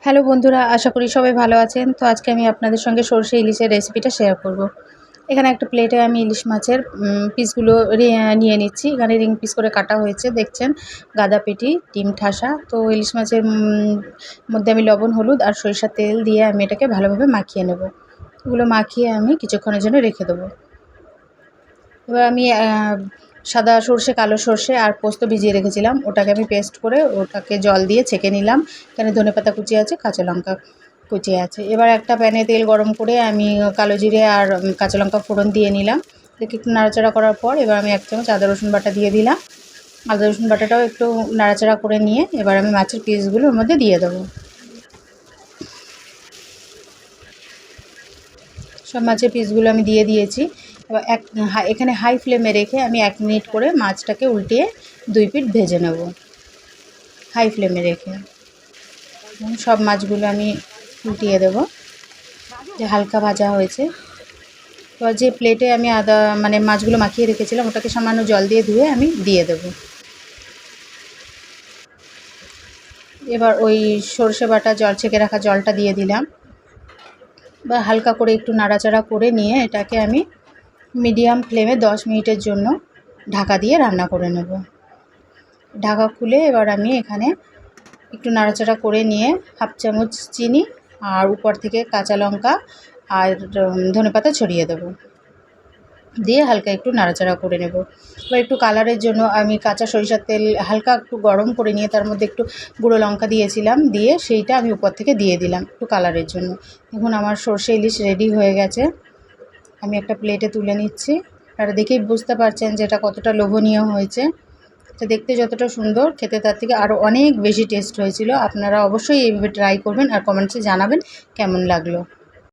Hello বন্ধুরা, আশা করি সবাই ভালো আছেন। তো আজকে আমি আপনাদের সঙ্গে সরষে ইলিশের রেসিপিটা শেয়ার করব। এখানে একটা প্লেটে আমি ইলিশ মাছের পিসগুলো নিয়ে নিচ্ছি। এখানে রিং পিস করে কাটা হয়েছে, দেখছেন গাদা পেটি, ডিম ঠাসা। তো ইলিশ মাছের মধ্যে আমি লবণ, হলুদ আর সরিষার তেল দিয়ে আমি এটাকে ভালোভাবে মাখিয়ে নেব। এগুলো মাখিয়ে আমি কিছুক্ষণের জন্য রেখে দেবো। এবার আমি সাদা সর্ষে, কালো সর্ষে আর পোস্ত ভিজিয়ে রেখেছিলাম, ওটাকে আমি পেস্ট করে ওটাকে জল দিয়ে ছেঁকে নিলাম। এখানে ধনেপাতা কুচি আছে, কাঁচা লঙ্কা কুচি আছে। এবার একটা প্যানে তেল গরম করে আমি কালো জিরে আর কাঁচা লঙ্কা ফোড়ন দিয়ে নিলাম। দেখে একটু নাড়াচাড়া করার পর এবার আমি 1 চামচ আদা রসুন বাটা দিয়ে দিলাম। আদা রসুন বাটাটাও একটু নাড়াচাড়া করে নিয়ে এবার আমি মাছের পিসগুলো ওর মধ্যে দিয়ে দেবো। সব মাছের পিসগুলো আমি দিয়ে দিয়েছি। এবার এখানে হাই ফ্লেমে রেখে আমি 1 মিনিট করে মাছটাকে উল্টিয়ে 2 পিঠ ভেজে নেব, হাই ফ্লেমে রেখে। সব মাছগুলো আমি উল্টিয়ে দেব, যে হালকা ভাজা হয়েছে। এবার যে প্লেটে আমি মাছগুলো মাখিয়ে রেখেছিলাম, ওটাকে সামান্য জল দিয়ে ধুয়ে আমি দিয়ে দেব। এবার ওই সরষে বাটা ছেঁকে রাখা জলটা দিয়ে দিলাম। বা হালকা করে একটু নাড়াচাড়া করে নিয়ে এটাকে আমি মিডিয়াম ফ্লেমে 10 মিনিটের জন্য ঢাকা দিয়ে রান্না করে নেব। ঢাকা খুলে এবার আমি এখানে একটু নাড়াচাড়া করে নিয়ে 1/2 চামচ চিনি আর উপর থেকে কাঁচা লঙ্কা আর ধনেপাতা ছড়িয়ে দেব, দিয়ে হালকা একটু নাড়াচাড়া করে নেব। এবার একটু কালারের জন্য আমি কাঁচা সরিষার তেল হালকা একটু গরম করে নিয়ে তার মধ্যে একটু গুঁড়ো লঙ্কা দিয়েছিলাম, দিয়ে সেইটা আমি উপর থেকে দিয়ে দিলাম একটু কালারের জন্য। দেখুন আমার সরষে ইলিশ রেডি হয়ে গেছে। আমি একটা প্লেটে তুলে নিচ্ছি। আপনারা দেখেই বুঝতে পারছেন যে এটা কতটা লোভনীয় হয়েছে। এটা দেখতে যতটা সুন্দর, খেতে তার থেকে আরও অনেক বেশি টেস্ট হয়েছিল। আপনারা অবশ্যই এইভাবে ট্রাই করবেন আর কমেন্টসে জানাবেন কেমন লাগলো।